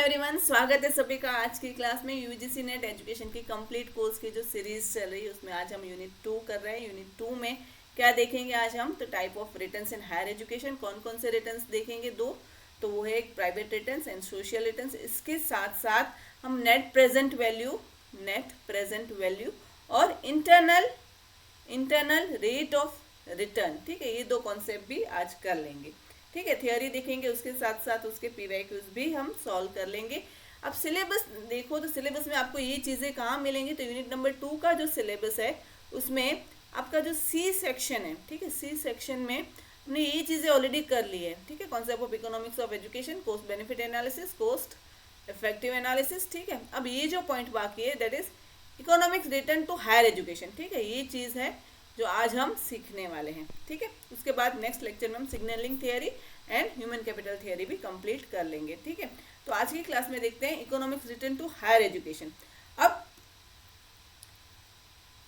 Everyone, स्वागत है सभी का आज की क्लास में। यूजीसी नेट एजुकेशन की कंप्लीट कोर्स की जो सीरीज चल रही है उसमें आज हम यूनिट 2 कर रहे हैं। यूनिट 2 में क्या देखेंगे आज हम? तो type of returns in higher education. कौन कौन से रिटर्न्स देखेंगे? दो। तो वो है एक private returns and social returns. इसके साथ साथ हम नेट प्रेजेंट वैल्यू और इंटरनल रेट ऑफ रिटर्न, ठीक है, ये दो कॉन्सेप्ट भी आज कर लेंगे। ठीक है, थियोरी देखेंगे, उसके साथ साथ उसके पीवाईक्यूज भी हम सॉल्व कर लेंगे। अब सिलेबस देखो तो सिलेबस में आपको ये चीज़ें कहाँ मिलेंगी? तो यूनिट नंबर 2 का जो सिलेबस है उसमें आपका जो सी सेक्शन है, ठीक है, सी सेक्शन में हमने ये चीज़ें ऑलरेडी कर ली है। ठीक है, concept of economics of education, cost benefit analysis, cost effective analysis. ठीक है, अब ये जो पॉइंट बाकी है that is economics return to higher education. ठीक है, ये चीज़ है जो आज हम सीखने वाले हैं। ठीक है, उसके बाद नेक्स्ट लेक्चर में हम signalling theory and human capital theory भी कंप्लीट कर लेंगे। ठीक है, तो आज की क्लास में देखते हैं economics return to higher education. अब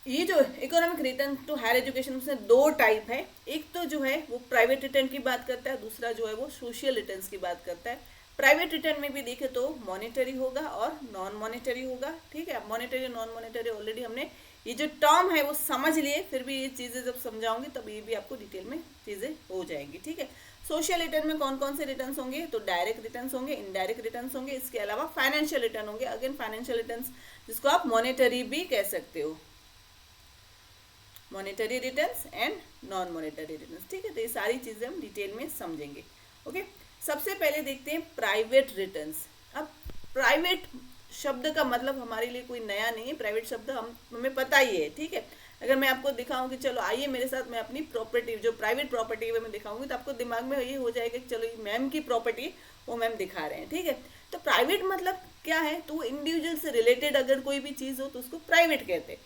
ये जो economic return to higher education उसमें दो टाइप है। एक तो जो है वो प्राइवेट रिटर्न की बात करता है, दूसरा जो है वो सोशल रिटर्न्स की बात करता है। प्राइवेट रिटर्न में भी देखे तो मॉनेटरी होगा और नॉन मॉनेटरी होगा। ठीक है, मॉनेटरी नॉन मॉनेटरी ऑलरेडी हमने ये जो टर्म है वो समझ लिए, फिर भी ये चीज़ें जब समझाऊंगी तब ये भी आपको डिटेल में चीज़ें हो जाएंगी। ठीक है, सोशल रिटर्न में कौन कौन से रिटर्न्स होंगे? तो डायरेक्ट रिटर्न्स होंगे, इनडायरेक्ट रिटर्न्स होंगे, इसके अलावा फाइनेंशियल रिटर्न होंगे। अगेन फाइनेंशियल रिटर्न्स जिसको आप मॉनेटरी भी कह सकते हो, monetary returns and non monetary returns. ठीक है, तो ये सारी चीज़ें हम डिटेल में समझेंगे। ओके, सबसे पहले देखते हैं प्राइवेट रिटर्न्स। अब प्राइवेट शब्द का मतलब हमारे लिए कोई नया नहीं है, प्राइवेट शब्द हमें पता ही है। ठीक है, अगर मैं आपको दिखाऊं कि चलो आइए मेरे साथ, मैं अपनी प्रॉपर्टी जो प्राइवेट प्रॉपर्टी है मैं दिखाऊंगी तो आपको दिमाग में ये हो जाएगा कि चलो ये मैम की प्रॉपर्टी वो मैम दिखा रहे हैं। ठीक है, तो प्राइवेट मतलब क्या है? तो वो इंडिविजुअल से रिलेटेड अगर कोई भी चीज़ हो तो उसको प्राइवेट कहते हैं।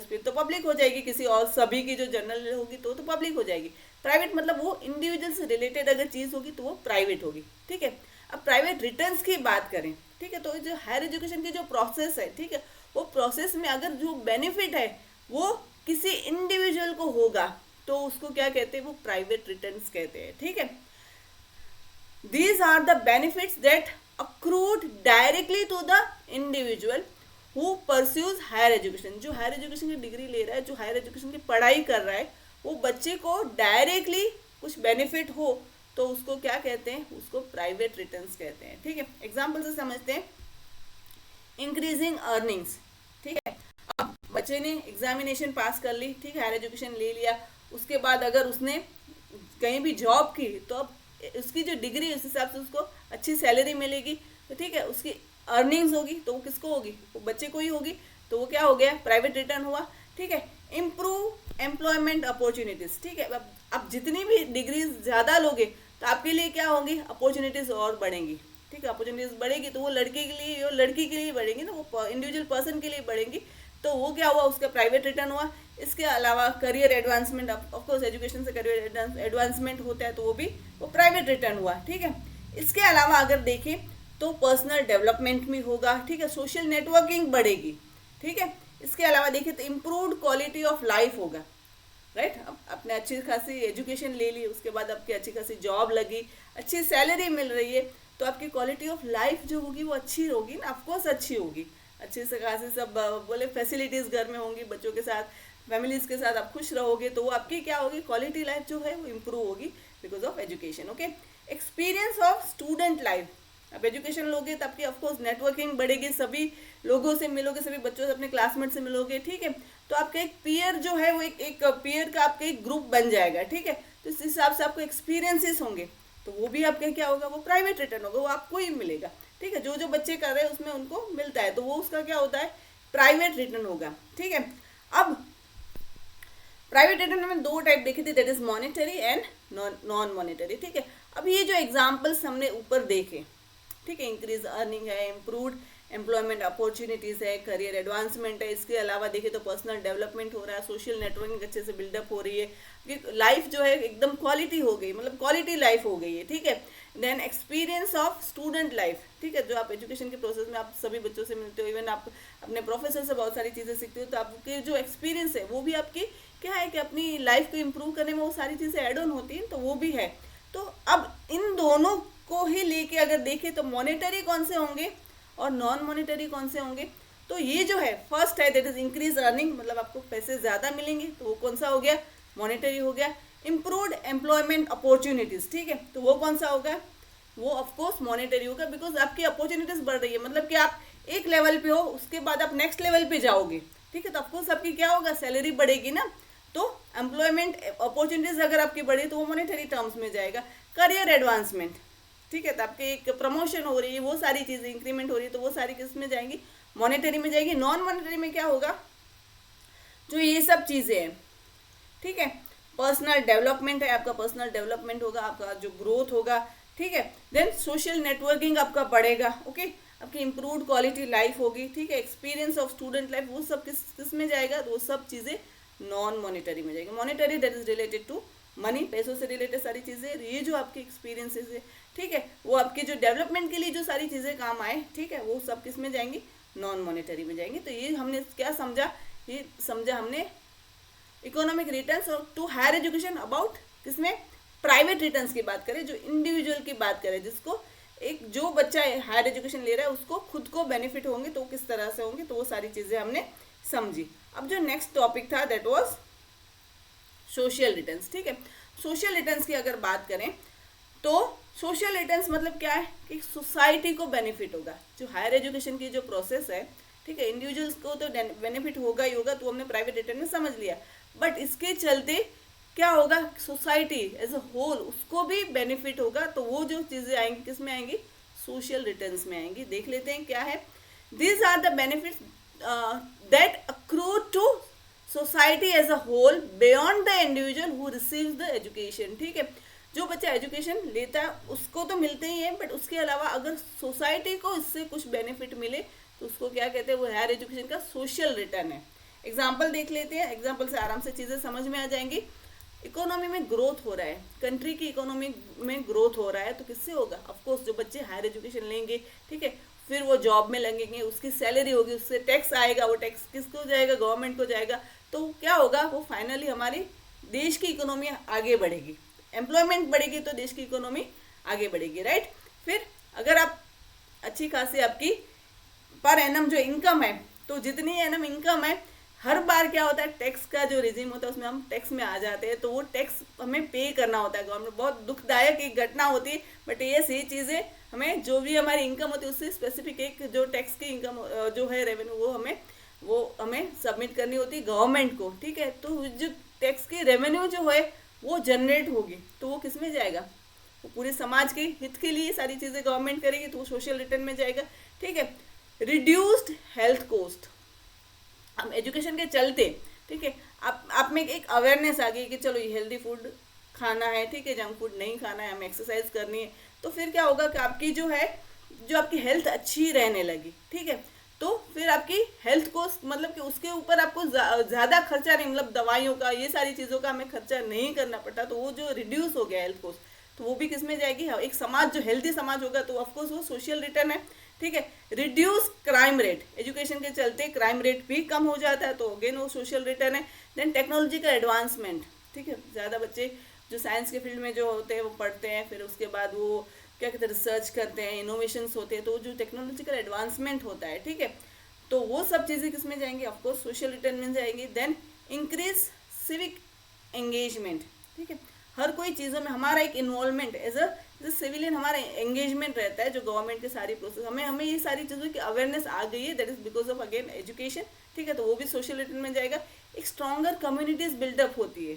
फिर तो पब्लिक हो जाएगी, किसी और सभी की जो जनरल होगी तो पब्लिक हो जाएगी। प्राइवेट मतलब वो इंडिविजुअल से रिलेटेड अगर चीज़ होगी तो वो प्राइवेट होगी। ठीक है, अब प्राइवेट रिटर्न्स की बात करें, ठीक है, तो जो हायर एजुकेशन की जो प्रोसेस है, ठीक है, वो प्रोसेस में अगर जो बेनिफिट है वो किसी इंडिविजुअल को होगा तो उसको क्या कहते हैं? वो प्राइवेट रिटर्न्स कहते हैं। ठीक है, these are the benefits that accrued directly to the individual who pursues higher education। जो हायर एजुकेशन की डिग्री ले रहा है, जो हायर एजुकेशन की पढ़ाई कर रहा है, वो बच्चे को डायरेक्टली कुछ बेनिफिट हो तो उसको क्या कहते हैं? उसको प्राइवेट रिटर्न्स कहते हैं। ठीक है, एग्जाम्पल से समझते हैं। Increasing earnings. ठीक है, अब बच्चे ने एग्जामिनेशन पास कर ली, ठीक है, हायर एजुकेशन ले लिया, उसके बाद अगर उसने कहीं भी जॉब की तो अब उसकी जो डिग्री है उस हिसाब से उसको अच्छी सैलरी मिलेगी। तो ठीक है, उसकी अर्निंग्स होगी तो वो किसको होगी? वो बच्चे को ही होगी। तो वो क्या हो गया? प्राइवेट रिटर्न हुआ। ठीक है, इम्प्रूव एम्प्लॉयमेंट अपॉर्चुनिटीज। ठीक है, अब जितनी भी डिग्री ज़्यादा लोगे तो आपके लिए क्या होंगी? अपॉर्चुनिटीज और बढ़ेंगी। ठीक है, अपॉर्चुनिटीज बढ़ेगी तो वो लड़के के लिए और लड़की के लिए बढ़ेंगी ना, वो इंडिविजुअल पर्सन के लिए बढ़ेंगी। तो वो क्या हुआ? उसका प्राइवेट रिटर्न हुआ। इसके अलावा करियर एडवांसमेंट, ऑफकोर्स एजुकेशन से करियर एडवांसमेंट होता है तो वो भी वो प्राइवेट रिटर्न हुआ। ठीक है, इसके अलावा अगर देखें तो पर्सनल डेवलपमेंट भी होगा। ठीक है, सोशल नेटवर्किंग बढ़ेगी। ठीक है, इसके अलावा देखिए तो इम्प्रूव्ड क्वालिटी ऑफ लाइफ होगा। राइट, अब आपने अच्छी खासी एजुकेशन ले ली, उसके बाद आपकी अच्छी खासी जॉब लगी, अच्छी सैलरी मिल रही है, तो आपकी क्वालिटी ऑफ लाइफ जो होगी वो अच्छी होगी ना, ऑफकोर्स अच्छी होगी। अच्छे से खासी सब बोले फैसिलिटीज़ घर में होंगी, बच्चों के साथ, फैमिलीज़ के साथ आप खुश रहोगे तो वो आपकी क्या होगी? क्वालिटी लाइफ जो है वो इम्प्रूव होगी because of education. Okay, experience of student life. अब एजुकेशन लोगे तो आपकी ऑफकोर्स नेटवर्किंग बढ़ेगी, सभी लोगों से मिलोगे, सभी बच्चों से, अपने क्लासमेट से मिलोगे। ठीक है, तो आपका एक पीयर जो है वो एक पीयर का आपका एक ग्रुप बन जाएगा। ठीक है, तो इस हिसाब से आपको एक्सपीरियंसेस होंगे तो वो भी आपका क्या होगा? वो प्राइवेट रिटर्न होगा, वो आपको ही मिलेगा। ठीक है, जो जो बच्चे कर रहे हैं उसमें उनको मिलता है तो वो उसका क्या होता है? प्राइवेट रिटर्न होगा। ठीक है, अब प्राइवेट रिटर्न में दो टाइप देखी थी, that is monetary and non monetary. ठीक है, अब ये जो एग्जाम्पल्स हमने ऊपर देखे, ठीक है, इंक्रीज अर्निंग है, इम्प्रूव्ड एम्प्लॉयमेंट अपॉर्चुनिटीज़ है, करियर एडवांसमेंट है, इसके अलावा देखिए तो पर्सनल डेवलपमेंट हो रहा है, सोशल नेटवर्किंग अच्छे से बिल्डअप हो रही है, लाइफ जो है एकदम क्वालिटी हो गई, मतलब क्वालिटी लाइफ हो गई है। ठीक है, then experience of student life. ठीक है, जो आप एजुकेशन के प्रोसेस में आप सभी बच्चों से मिलते हो, इवन आप अपने प्रोफेसर से बहुत सारी चीज़ें सीखते हो, तो आपके जो एक्सपीरियंस है वो भी आपकी क्या है कि अपनी लाइफ को इम्प्रूव करने में वो सारी चीज़ें एड ऑन होती हैं, तो वो भी है। तो अब इन दोनों को ही लेके अगर देखें तो मॉनेटरी कौन से होंगे और नॉन मॉनेटरी कौन से होंगे। तो ये जो है फर्स्ट है दैट इज इंक्रीज अर्निंग, मतलब आपको पैसे ज़्यादा मिलेंगे, तो वो कौन सा हो गया, मॉनेटरी हो गया। इम्प्रूव्ड एम्प्लॉयमेंट अपॉर्चुनिटीज़, ठीक है, तो वो कौन सा होगा, वो ऑफकोर्स मॉनेटरी होगा, बिकॉज आपकी अपॉर्चुनिटीज़ बढ़ रही है, मतलब कि आप एक लेवल पे हो, उसके बाद आप नेक्स्ट लेवल पे जाओगे, ठीक है, तो ऑफकोर्स आपकी क्या होगा, सैलरी बढ़ेगी ना। तो एम्प्लॉयमेंट अपॉर्चुनिटीज़ अगर आपकी बढ़ी तो वो मॉनेटरी टर्म्स में जाएगा। करियर एडवांसमेंट, ठीक है, तो आपके एक प्रमोशन हो रही है, वो सारी चीज़ें इंक्रीमेंट हो रही है, तो वो सारी किस में जाएंगी, मॉनेटरी में जाएगी। नॉन मॉनेटरी में क्या होगा, जो ये सब चीज़ें हैं, ठीक है, पर्सनल डेवलपमेंट है, आपका पर्सनल डेवलपमेंट होगा, आपका जो ग्रोथ होगा, ठीक है। देन सोशल नेटवर्किंग आपका बढ़ेगा, ओके, आपकी इंप्रूव्ड क्वालिटी लाइफ होगी, ठीक है, एक्सपीरियंस ऑफ स्टूडेंट लाइफ, वो सब किस में जाएगा, तो वो सब चीज़ें नॉन मॉनेटरी में जाएगी। Monetary that is related to money, पैसों से रिलेटेड सारी चीज़ें, ये जो आपकी एक्सपीरियंसेस है, ठीक है, वो आपके जो डेवलपमेंट के लिए जो सारी चीज़ें काम आए, ठीक है, वो सब किस में जाएंगी, नॉन मॉनेटरी में जाएंगे। तो ये हमने क्या समझा, ये समझा हमने इकोनॉमिक रिटर्न्स और टू हायर एजुकेशन अबाउट किसमें, प्राइवेट रिटर्न्स की बात करें, जो इंडिविजुअल की बात करें, जिसको एक जो बच्चा हायर एजुकेशन ले रहा है उसको खुद को बेनिफिट होंगे, तो किस तरह से होंगे, तो वो सारी चीज़ें हमने समझी। अब जो नेक्स्ट टॉपिक था दैट वाज सोशल रिटर्न्स, ठीक है। सोशल रिटर्न्स की अगर बात करें तो सोशल रिटर्न्स मतलब क्या है कि सोसाइटी को बेनिफिट होगा, जो हायर एजुकेशन की जो प्रोसेस है, ठीक है, इंडिविजुअल्स को तो बेनिफिट होगा ही होगा, तो हमने प्राइवेट रिटर्न में समझ लिया, बट इसके चलते क्या होगा, सोसाइटी एज अ होल उसको भी बेनिफिट होगा, तो वो जो चीज़ें आएंगी किस में आएंगी, सोशल रिटर्न्स में आएंगी। देख लेते हैं क्या है, these are the benefits that accrue to society as a whole beyond the individual who receives the education, ठीक है, जो बच्चा एजुकेशन लेता है उसको तो मिलते ही है, बट उसके अलावा अगर सोसाइटी को इससे कुछ बेनिफिट मिले तो उसको क्या कहते हैं, वो हायर एजुकेशन का सोशल रिटर्न है। एग्जाम्पल देख लेते हैं, एग्जाम्पल से आराम से चीज़ें समझ में आ जाएंगी। इकोनॉमी में ग्रोथ हो रहा है, कंट्री की इकोनॉमी में ग्रोथ हो रहा है, तो किससे होगा, ऑफकोर्स जो बच्चे हायर एजुकेशन लेंगे, ठीक है, फिर वो जॉब में लगेंगे, उसकी सैलरी होगी, उससे टैक्स आएगा, वो टैक्स किसको जाएगा, गवर्नमेंट को जाएगा, तो क्या होगा, वो फाइनली हमारी देश की इकोनॉमी आगे बढ़ेगी, एम्प्लॉयमेंट बढ़ेगी तो देश की इकोनॉमी आगे बढ़ेगी, राइट। फिर अगर आप अच्छी खासी आपकी पर एनम जो इनकम है, तो जितनी एनम इनकम है, हर बार क्या होता है, टैक्स का जो रिजीम होता है उसमें हम टैक्स में आ जाते हैं, तो वो टैक्स हमें पे करना होता है गवर्नमेंट। बहुत दुखदायक एक घटना होती है, बट ये सही चीज़ें हमें जो भी हमारी इनकम होती है उससे स्पेसिफिक एक जो टैक्स की इनकम जो है रेवेन्यू, वो हमें सबमिट करनी होती है गवर्नमेंट को, ठीक है। तो जो टैक्स की रेवेन्यू जो है वो जनरेट होगी, तो वो किस में जाएगा, वो पूरे समाज के हित के लिए सारी चीज़ें गवर्नमेंट करेगी, तो वो सोशल रिटर्न में जाएगा, ठीक है। रिड्यूस्ड हेल्थ कॉस्ट, हम एजुकेशन के चलते, ठीक है, आप में एक अवेयरनेस आ गई कि चलो ये हेल्दी फूड खाना है, ठीक है, जंक फूड नहीं खाना है, हमें एक्सरसाइज करनी है, तो फिर क्या होगा कि आपकी जो है जो आपकी हेल्थ अच्छी रहने लगी, ठीक है, तो फिर आपकी हेल्थ को मतलब कि उसके ऊपर आपको ज़्यादा खर्चा नहीं, मतलब दवाइयों का ये सारी चीज़ों का हमें खर्चा नहीं करना पड़ता, तो वो जो रिड्यूस हो गया हेल्थ कॉस्ट, तो वो भी किस में जाएगी, एक समाज जो हेल्दी समाज होगा तो ऑफकोर्स वो सोशल रिटर्न है, ठीक है। रिड्यूस क्राइम रेट, एजुकेशन के चलते क्राइम रेट भी कम हो जाता है, तो अगेन वो सोशल रिटर्न है। देन टेक्नोलॉजिकल एडवांसमेंट, ठीक है, ज़्यादा बच्चे जो साइंस के फील्ड में जो होते हैं वो पढ़ते हैं, फिर उसके बाद वो क्या कहते हैं, रिसर्च करते हैं, इनोवेशंस होते हैं, तो जो टेक्नोलॉजिकल एडवांसमेंट होता है, ठीक है, तो वो सब चीज़ें किस में जाएंगी, ऑफकोर्स सोशल रिटर्न में जाएंगी। देन इंक्रीज सिविक एंगेजमेंट, ठीक है, हर कोई चीज़ों में हमारा एक इन्वॉल्वमेंट एज अ सिविलियन हमारा एंगेजमेंट रहता है, जो गवर्नमेंट के सारी प्रोसेस हमें ये सारी चीज़ों की अवेयरनेस आ गई है, that is because of again education, ठीक है, तो वो भी सोशल रिटर्न में जाएगा। एक स्ट्रॉन्गर कम्युनिटीज बिल्डअप होती है,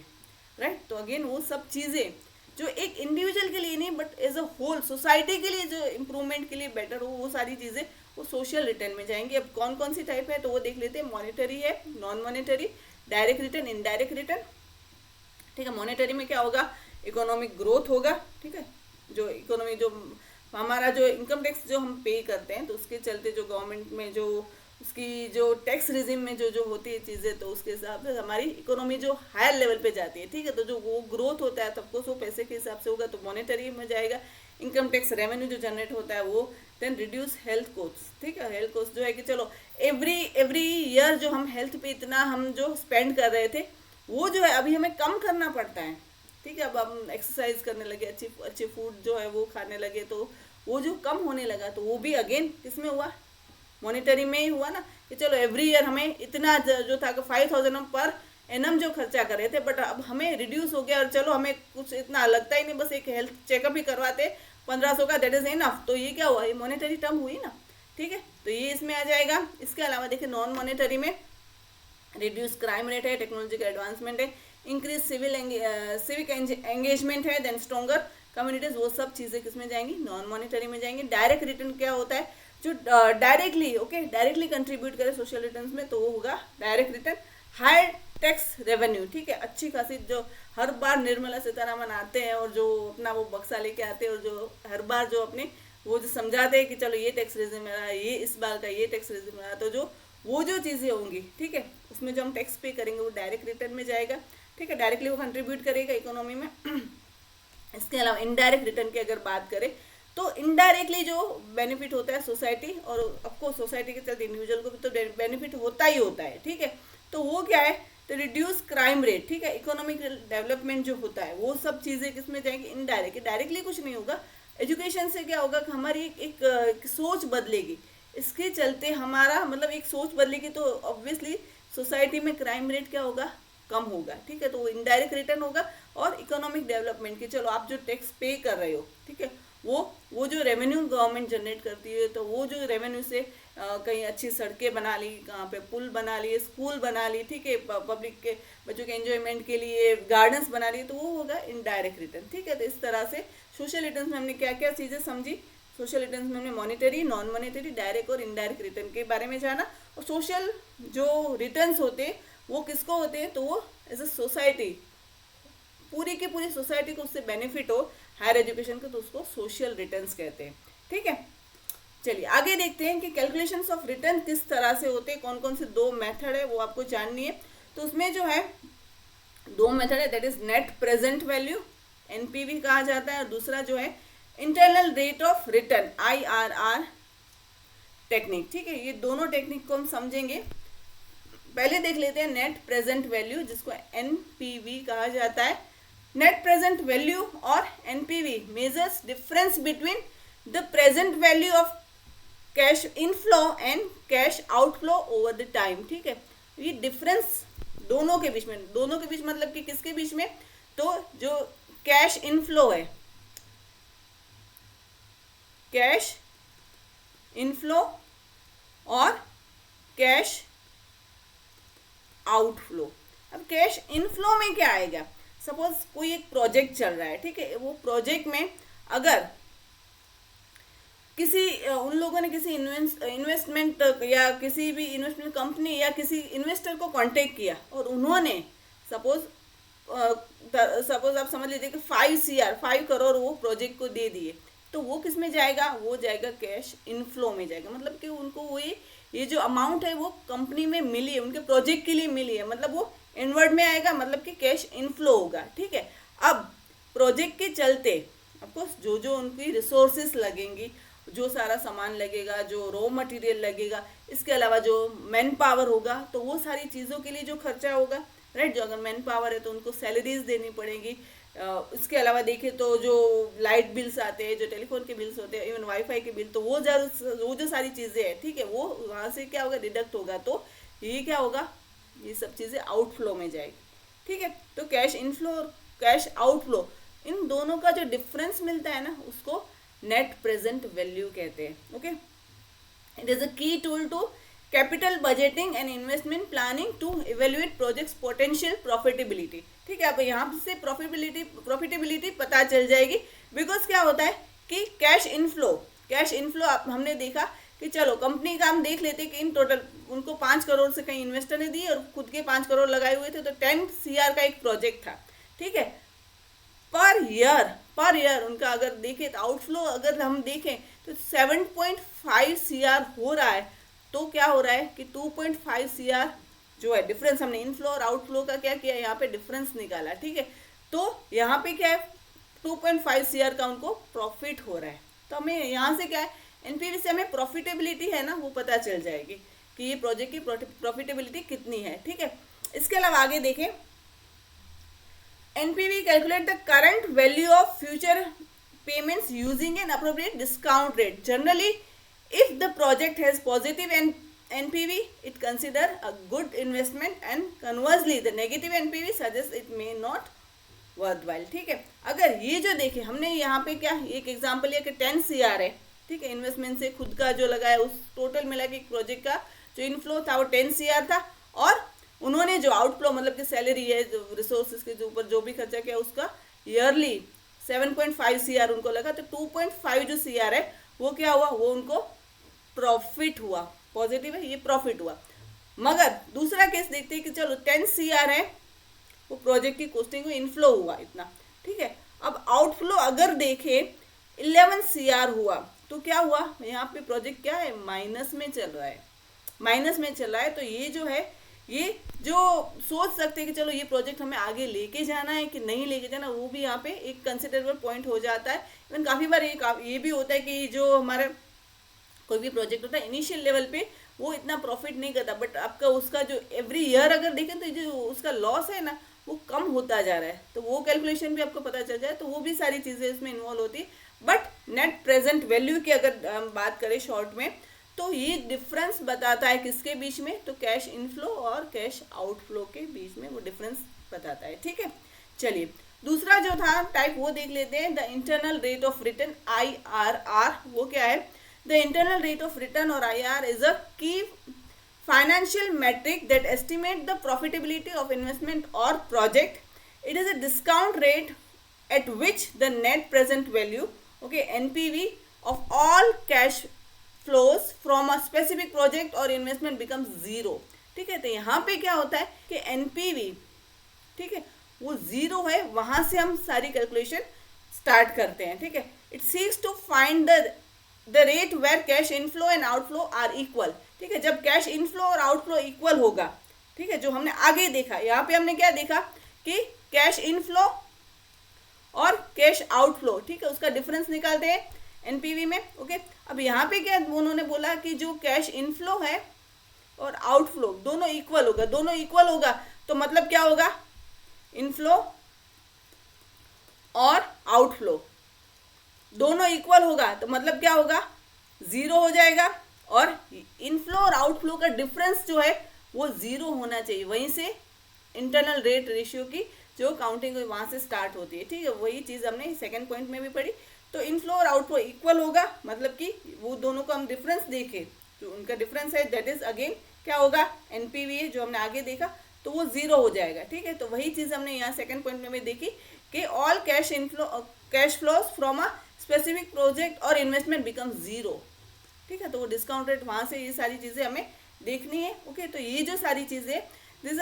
राइट, तो अगेन वो सब चीज़ें जो एक इंडिविजुअल के लिए नहीं but as a whole society के लिए जो इम्प्रूवमेंट के लिए बेटर हो, वो सारी चीज़ें वो सोशल रिटर्न में जाएंगी। अब कौन कौन सी टाइप है तो वो देख लेते हैं, मॉनेटरी है, non monetary, direct return, indirect return, ठीक है। मॉनेटरी में क्या होगा, इकोनॉमिक ग्रोथ होगा, ठीक है, जो इकोनॉमी जो हमारा जो इनकम टैक्स जो हम पे करते हैं, तो उसके चलते जो गवर्नमेंट में जो उसकी जो टैक्स रिजिम में जो होती है चीज़ें, तो उसके हिसाब से हमारी इकोनॉमी जो हायर लेवल पे जाती है, ठीक है, तो जो वो ग्रोथ होता है तब वो पैसे के हिसाब से होगा, तो मॉनेटरी में जाएगा। इनकम टैक्स रेवेन्यू जो जनरेट होता है वो। देन रिड्यूस हेल्थ कॉस्ट, ठीक है, हेल्थ कॉस्ट जो है कि चलो एवरी ईयर जो हम हेल्थ पे इतना हम जो स्पेंड कर रहे थे वो जो है अभी हमें कम करना पड़ता है, ठीक है। अब हम एक्सरसाइज करने लगे, अच्छी अच्छे फूड जो है वो खाने लगे, तो वो जो कम होने लगा तो वो भी अगेन किसमें हुआ, मॉनिटरी में ही हुआ ना। कि चलो एवरी ईयर हमें इतना जो था कि 5,000 हम पर एनम जो खर्चा कर रहे थे, बट अब हमें रिड्यूस हो गया और चलो हमें कुछ इतना लगता ही नहीं, बस एक हेल्थ चेकअप ही करवाते 1500 का, दैट इज इनफ। तो ये क्या हुआ, ये मॉनिटरी टर्म हुई ना, ठीक है। तो ये इसमें आ जाएगा। इसके अलावा देखिए नॉन मॉनिटरी में रिड्यूस क्राइम रेट है, टेक्नोलॉजिकल एडवांसमेंट है, इंक्रीज सिविक एंगेजमेंट है, देन स्ट्रॉन्गर कम्युनिटीज, वो सब चीज़ें किसमें जाएंगी, नॉन मॉनिटरी में जाएंगी। डायरेक्ट रिटर्न क्या होता है, जो डायरेक्टली डायरेक्टली कंट्रीब्यूट करे सोशल रिटर्न में, तो वो होगा direct return. High tax revenue, ठीक है, अच्छी खासी जो हर बार निर्मला सीतारामन आते हैं और जो अपना वो बक्सा लेके आते हैं और जो हर बार जो अपने वो जो समझाते हैं कि चलो ये टैक्स रेजिम मेरा, ये इस बार का ये टैक्स रेजिम मेरा, तो जो वो जो चीज़ें होंगी, ठीक है, उसमें जो हम टैक्स पे करेंगे वो डायरेक्ट रिटर्न में जाएगा, ठीक है, डायरेक्टली वो कंट्रीब्यूट करेगा इकोनॉमी में। इसके अलावा इनडायरेक्ट रिटर्न की अगर बात करें तो इनडायरेक्टली जो बेनिफिट होता है सोसाइटी, और आपको सोसाइटी के चलते इंडिविजुअल को भी तो बेनिफिट होता ही होता है, ठीक है। तो वो क्या है, तो रिड्यूस क्राइम रेट, ठीक है, इकोनॉमिक डेवलपमेंट जो होता है वो सब चीज़ें किसमें जाएंगी, इनडायरेक्ट। डायरेक्टली कुछ नहीं होगा, एजुकेशन से क्या होगा कि हमारी एक सोच बदलेगी, इसके चलते हमारा मतलब एक सोच बदलेगी, तो ऑब्वियसली सोसाइटी में क्राइम रेट क्या होगा, कम होगा, ठीक है। तो वो इनडायरेक्ट रिटर्न होगा। और इकोनॉमिक डेवलपमेंट की, चलो आप जो टैक्स पे कर रहे हो, ठीक है, वो जो रेवेन्यू गवर्नमेंट जनरेट करती है, तो वो जो रेवेन्यू से कहीं अच्छी सड़कें बना ली, कहाँ पे पुल बना लिए, स्कूल बना ली, ठीक है, पब्लिक के बच्चों के एंजॉयमेंट के लिए गार्डन्स बना लिए, तो वो होगा इनडायरेक्ट रिटर्न, ठीक है। तो इस तरह से सोशल रिटर्न में हमने क्या क्या चीज़ें समझी, सोशल रिटर्न में हमने मॉनिटरी, नॉन मॉनिटरी, डायरेक्ट और इनडायरेक्ट रिटर्न के बारे में जाना। और सोशल जो रिटर्न्स होते हैं वो किसको होते हैं, तो वो एज अ सोसाइटी, पूरी की पूरी सोसाइटी को उससे बेनिफिट हो हायर एजुकेशन को, तो उसको सोशल रिटर्न्स कहते हैं, ठीक है। चलिए आगे देखते हैं कि कैलकुलेशंस ऑफ रिटर्न किस तरह से होते हैं, कौन कौन से दो मेथड है वो आपको जाननी है। तो उसमें जो है दो मेथड है, that is net present value, NPV कहा जाता है, और दूसरा जो है internal rate of return, IRR technique, ठीक है। ये दोनों टेक्निक को हम समझेंगे। पहले देख लेते हैं नेट प्रेजेंट वैल्यू, जिसको एनपीवी कहा जाता है। नेट प्रेजेंट वैल्यू और NPV measures difference between the present value of cash inflow and cash outflow over the time, ठीक है। ये डिफरेंस दोनों के बीच में, दोनों के बीच मतलब कि किसके बीच में, तो जो कैश इनफ्लो है, कैश इनफ्लो और कैश आउटफ्लो। अब कैश इनफ्लो में क्या आएगा, सपोज कोई एक प्रोजेक्ट चल रहा है, ठीक है, वो प्रोजेक्ट में अगर किसी उन लोगों ने किसी इन्वेस्टमेंट या किसी भी इन्वेस्टमेंट कंपनी या किसी इन्वेस्टर को कांटेक्ट किया और उन्होंने सपोज आप समझ लीजिए कि 5 करोड़ वो प्रोजेक्ट को दे दिए, तो वो किस में जाएगा, वो जाएगा कैश इनफ्लो में जाएगा। मतलब कि उनको वो ये जो अमाउंट है वो कंपनी में मिली है, उनके प्रोजेक्ट के लिए मिली है, मतलब वो इनवर्ड में आएगा, मतलब कि कैश इनफ्लो होगा, ठीक है। अब प्रोजेक्ट के चलते ऑफकोर्स जो जो उनकी रिसोर्सेस लगेंगी, जो सारा सामान लगेगा, जो रॉ मटेरियल लगेगा, इसके अलावा जो मैन पावर होगा, तो वो सारी चीज़ों के लिए जो खर्चा होगा, राइट, जो अगर मैन पावर है तो उनको सैलरीज देनी पड़ेगी। इसके अलावा देखें तो जो लाइट बिल्स आते हैं, जो टेलीफोन के बिल्स होते हैं, इवन वाईफाई के बिल, तो वो जो सारी चीज़ें हैं, ठीक है, वो वहाँ से क्या होगा, डिडक्ट होगा, तो ये क्या होगा, ये सब चीज़ें आउटफ्लो में जाएगी, ठीक है। तो कैश इनफ्लो और कैश आउटफ्लो, इन दोनों का जो डिफरेंस मिलता है ना, उसको नेट प्रेजेंट वैल्यू कहते हैं, okay. It is a key tool to capital budgeting and investment planning to evaluate projects potential profitability, ठीक है। अब यहाँ से प्रॉफिटेबिलिटी पता चल जाएगी, बिकॉज क्या होता है कि कैश इनफ्लो हमने देखा कि चलो कंपनी का हम देख लेते कि इन टोटल उनको 5 करोड़ से कहीं इन्वेस्टर ने दिए और खुद के 5 करोड़ लगाए हुए थे, तो 10 CR का एक प्रोजेक्ट था, ठीक है। पर ईयर उनका अगर देखें तो आउटफ्लो अगर हम देखें तो 7.5 CR हो रहा है, तो क्या हो रहा है कि 2.5 CR जो है डिफरेंस, हमने इनफ्लो और आउटफ्लो का क्या किया, यहाँ पे डिफरेंस निकाला, ठीक है। तो यहाँ पे क्या है, 2.5 CR का उनको प्रॉफिट हो रहा है, तो हमें यहाँ से क्या है, एनपीवी से हमें प्रॉफिटेबिलिटी है ना वो पता चल जाएगी कि ये प्रोजेक्ट की प्रॉफिटेबिलिटी कितनी है, ठीक है। इसके अलावा आगे देखें NPV calculate the current value of future payments using an appropriate discount rate. Generally, if the project has positive NPV, it consider a good investment, and conversely the negative NPV suggests it may not worthwhile. ठीक है, अगर ये जो देखे हमने यहाँ पे क्या एक एग्जांपल लिया कि 10 CR है, ठीक है, इन्वेस्टमेंट से खुद का जो लगाया उस टोटल मिला के प्रोजेक्ट का जो इनफ्लो था वो 10 CR था, और उन्होंने जो आउटफ्लो मतलब कि सैलरी है, जो रिसोर्सेज के जो ऊपर जो भी खर्चा किया उसका ईयरली 7.5 CR उनको लगा, तो 2.5 जो CR है वो क्या हुआ, वो उनको प्रॉफिट हुआ, पॉजिटिव है, ये प्रॉफिट हुआ। मगर दूसरा केस देखते हैं कि चलो 10 CR है, वो प्रोजेक्ट की कॉस्टिंग में इनफ्लो हुआ इतना, ठीक है। अब आउटफ्लो अगर देखे 11 CR हुआ, तो क्या हुआ, यहाँ पे प्रोजेक्ट क्या है, माइनस में चल रहा है, माइनस में चल रहा है। तो ये जो है, ये जो सोच सकते हैं कि चलो ये प्रोजेक्ट हमें आगे लेके जाना है कि नहीं लेके जाना, वो भी यहाँ पे एक कंसिडरेबल पॉइंट हो जाता है। इवन काफ़ी बार ये भी होता है कि जो हमारा कोई भी प्रोजेक्ट होता है इनिशियल लेवल पे वो इतना प्रॉफिट नहीं करता, बट आपका उसका जो एवरी ईयर अगर देखें तो जो उसका लॉस है ना वो कम होता जा रहा है, तो वो कैलकुलेशन भी आपको पता चल जाए, तो वो भी सारी चीज़ें इसमें इन्वॉल्व होती है। बट नेट प्रेजेंट वैल्यू की अगर हम बात करें शॉर्ट में, तो ये डिफरेंस बताता है किसके बीच में, तो कैश इनफ्लो और कैश आउटफ्लो के बीच में वो डिफरेंस बताता है, ठीक है। चलिए दूसरा जो था टाइप वो देख लेते हैं, the internal rate of return IRR। वो क्या है, the internal rate of return और IRR इज अ की financial metric that estimate the profitability of investment or project. It is a discount rate at which the net present value, okay, NPV of all cash flows from a specific project or investment becomes zero, ठीक है। तो यहाँ पे क्या होता है कि NPV, ठीक है, वो जीरो है, वहां से हम सारी कैलकुलेशन स्टार्ट करते हैं, ठीक है। It seeks to find the rate where cash inflow and outflow are equal, ठीक है। जब कैश इनफ्लो और आउटफ्लो इक्वल होगा, ठीक है, जो हमने आगे देखा, यहाँ पे हमने क्या देखा कि कैश इनफ्लो और कैश आउटफ्लो, ठीक है, उसका डिफरेंस निकालते हैं एनपीवी में, ओके। अब यहाँ पे क्या उन्होंने बोला कि जो कैश इनफ्लो है और आउटफ्लो दोनों इक्वल होगा, दोनों इक्वल होगा तो मतलब क्या होगा, इनफ्लो और आउटफ्लो दोनों इक्वल होगा तो मतलब क्या होगा, जीरो हो जाएगा, और इनफ्लो और आउटफ्लो का डिफरेंस जो है वो जीरो होना चाहिए। वहीं से इंटरनल रेट रेशियो की जो काउंटिंग वहां से स्टार्ट होती है, ठीक है। वही चीज़ हमने सेकंड पॉइंट में भी पढ़ी। तो इनफ्लो और आउटफ्लो इक्वल होगा मतलब कि वो दोनों का हम डिफरेंस देखें तो उनका डिफरेंस है दैट इज अगेन क्या होगा, एनपीवी जो हमने आगे देखा, तो वो जीरो हो जाएगा, ठीक है। तो वही चीज़ हमने यहाँ सेकंड पॉइंट में भी देखी कि all cash flows from a specific project और इन्वेस्टमेंट बिकम जीरो, ठीक है। तो वो डिस्काउंट रेट वहाँ से ये सारी चीज़ें हमें देखनी है, ओके। तो ये जो सारी चीज़ें दिस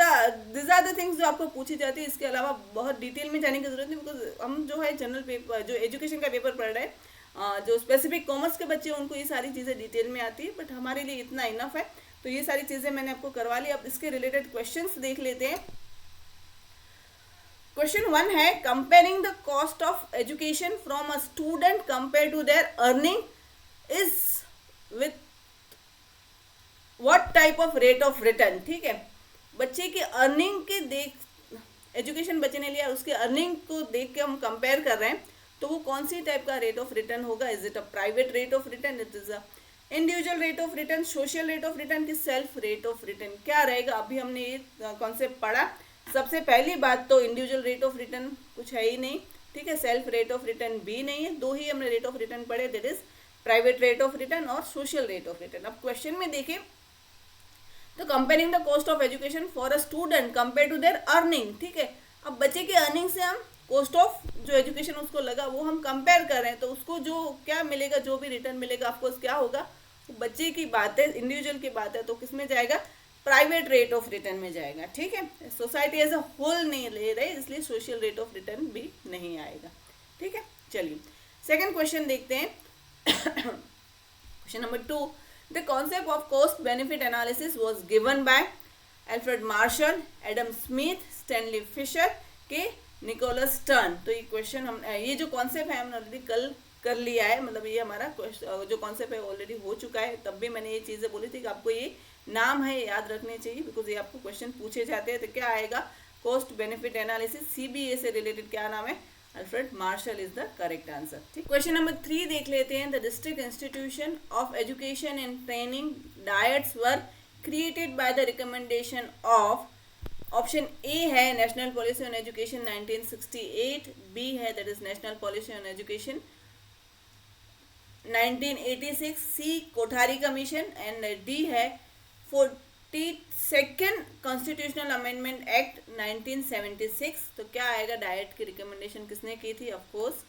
आर द थिंग्स जो आपको पूछी जाती है। इसके अलावा बहुत डिटेल में जाने की जरूरत नहीं, बिकॉज हम जो है जनरल पेपर जो एजुकेशन का पेपर पढ़ रहे हैं, जो स्पेसिफिक कॉमर्स के बच्चे उनको ये सारी चीज़ें डिटेल में आती है, बट हमारे लिए इतना इनफ है। तो ये सारी चीज़ें मैंने आपको करवा ली। अब इसके रिलेटेड क्वेश्चंस देख लेते हैं। क्वेश्चन 1 है, comparing the cost of education from a student compare to their earning is with what type of rate of return, ठीक है। बच्चे की अर्निंग के देख एजुकेशन बच्चे ने लिया, उसके अर्निंग को देख के हम कंपेयर कर रहे हैं, तो वो कौन सी टाइप का रेट ऑफ रिटर्न होगा, is it a private rate of return, it is a individual rate of return, social rate of return की सेल्फ रेट ऑफ रिटर्न, क्या रहेगा। अभी हमने ये कॉन्सेप्ट पढ़ा। सबसे पहली बात तो इंडिविजुअल रेट ऑफ रिटर्न कुछ है ही नहीं, ठीक है, सेल्फ रेट ऑफ रिटर्न भी नहीं है, दो ही हमने रेट ऑफ रिटर्न पढ़े, that is private rate of return और सोशल रेट ऑफ रिटर्न। अब क्वेश्चन में देखें तो comparing the cost of education for a student compare to their earning, ठीक है। अब बच्चे की अर्निंग से हम कॉस्ट ऑफ जो एजुकेशन उसको लगा वो हम कंपेयर कर रहे हैं, तो उसको जो क्या मिलेगा, जो भी रिटर्न मिलेगा ऑफकोर्स क्या होगा, तो बच्चे की बात है, इंडिविजुअल की बात है, तो किस में जाएगा, प्राइवेट रेट ऑफ रिटर्न में जाएगा, ठीक है। सोसाइटी एज अ होल नहीं ले रहे, इसलिए सोशल रेट ऑफ रिटर्न भी नहीं आएगा, ठीक है। चलिए सेकेंड क्वेश्चन देखते हैं। Question number 2, the concept of cost benefit analysis was given by Alfred Marshall, Adam Smith, Stanley Fisher के निकोलस टर्न। तो ये क्वेश्चन हम ये जो कॉन्सेप्ट है हमने ऑलरेडी कल कर लिया है, मतलब ये हमारा जो कॉन्सेप्ट है ऑलरेडी हो चुका है। तब भी मैंने ये चीज़ें बोली थी कि आपको ये नाम है याद रखने चाहिए, बिकॉज ये आपको क्वेश्चन पूछे जाते हैं। तो क्या आएगा, कॉस्ट बेनिफिट एनालिसिस, CBA से रिलेटेड क्या नाम है, Alfred Marshall is the correct answer. ठीक, क्वेश्चन नंबर 3 देख लेते हैं। The district institution of education and training DIETs were created by the recommendation of, option A है national policy on education 1968, B है that is national policy on education 1986, C Kothari commission and D है 42nd constitutional amendment act 1976। तो क्या आएगा, diet की recommendation किसने की थी, of course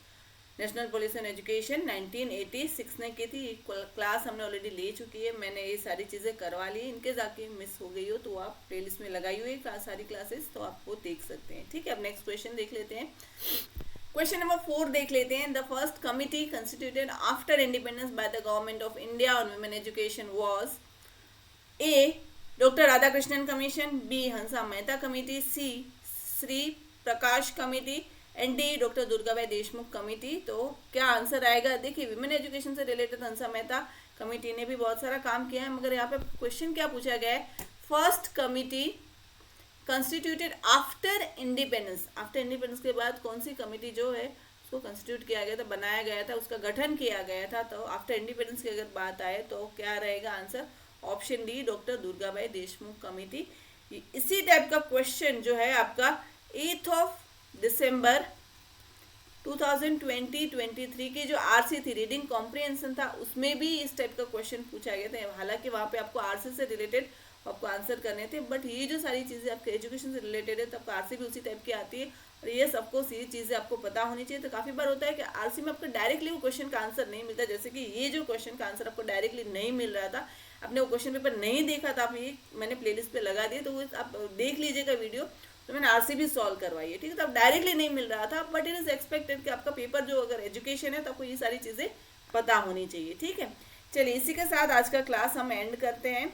national policy on education 1986 ने की थी। क्लास हमने ऑलरेडी ले चुकी है, मैंने ये सारी चीज़ें करवा ली। इनके जाके मिस हो गई हो तो आप प्लेलिस्ट में लगाई हुई है सारी क्लासेस, तो आप वो देख सकते हैं। ठीक है, अब नेक्स्ट क्वेश्चन देख लेते हैं। क्वेश्चन नंबर 4 देख लेते हैं। The first committee constituted after independence by the government of India on women education was A doctor Radhakrishnan commission, B Hansa Mehta committee, C Shri Prakash committee and D doctor Durgabai Deshmukh committee. तो क्या आंसर आएगा, देखिए विमेन एजुकेशन से related Hansa Mehta committee ने भी बहुत सारा काम किया है, मगर यहाँ पे क्वेश्चन क्या पूछा गया है, first committee constituted after independence, after independence के बाद कौन सी कमिटी जो है उसको कंस्टिट्यूट किया गया था, बनाया गया था, उसका गठन किया गया था। तो आफ्टर इंडिपेंडेंस की अगर बात आए तो क्या रहेगा answer, option D doctor Durgabai Deshmukh committee. इसी टाइप का क्वेश्चन जो है आपका 8 दिसंबर 2020-23 की जो आरसी थी, रीडिंग कॉम्प्रिहेंशन था, उसमें भी इस टाइप का क्वेश्चन पूछा गया था। हालांकि वहाँ पे आपको आरसी से रिलेटेड आपको आंसर करने थे, बट ये जो सारी चीज़ें आपके एजुकेशन से रिलेटेड है तो आपको आरसी भी उसी टाइप की आती है, और ये सबको ये चीज़ें आपको पता होनी चाहिए। तो काफ़ी बार होता है कि आरसी में आपको डायरेक्टली वो क्वेश्चन का आंसर नहीं मिलता, जैसे कि ये जो क्वेश्चन का आंसर आपको डायरेक्टली नहीं मिल रहा था, आपने वो क्वेश्चन पेपर नहीं देखा था, आप ये मैंने प्लेलिस्ट पे लगा दिए, तो वो आप देख लीजिएगा वीडियो, तो मैंने आरसी भी सॉल्व करवाई है। ठीक है, तो आप डायरेक्टली नहीं मिल रहा था, बट इट इज एक्सपेक्टेड कि आपका पेपर जो अगर एजुकेशन है तो आपको ये सारी चीज़ें पता होनी चाहिए। ठीक है, चलिए इसी के साथ आज का क्लास हम एंड करते हैं।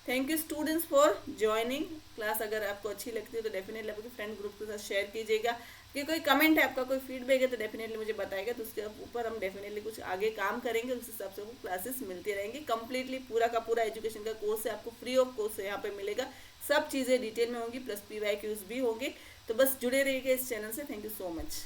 Thank you students for joining class. अगर आपको अच्छी लगती है तो डेफिनेटली आपके फ्रेंड ग्रुप के साथ शेयर कीजिएगा। कि कोई कमेंट है आपका, कोई फीडबैक है तो डेफिनेटली मुझे बताएगा, तो उसके ऊपर हम डेफिनेटली कुछ आगे काम करेंगे, उस हिसाब से वो क्लासेस मिलती रहेंगी। कंप्लीटली पूरा का पूरा एजुकेशन का कोर्स है, आपको फ्री ऑफ कॉस्ट यहाँ पे मिलेगा, सब चीज़ें डिटेल में होंगी, प्लस PYQs भी होंगे। तो बस जुड़े रहिएगा इस चैनल से। Thank you so much.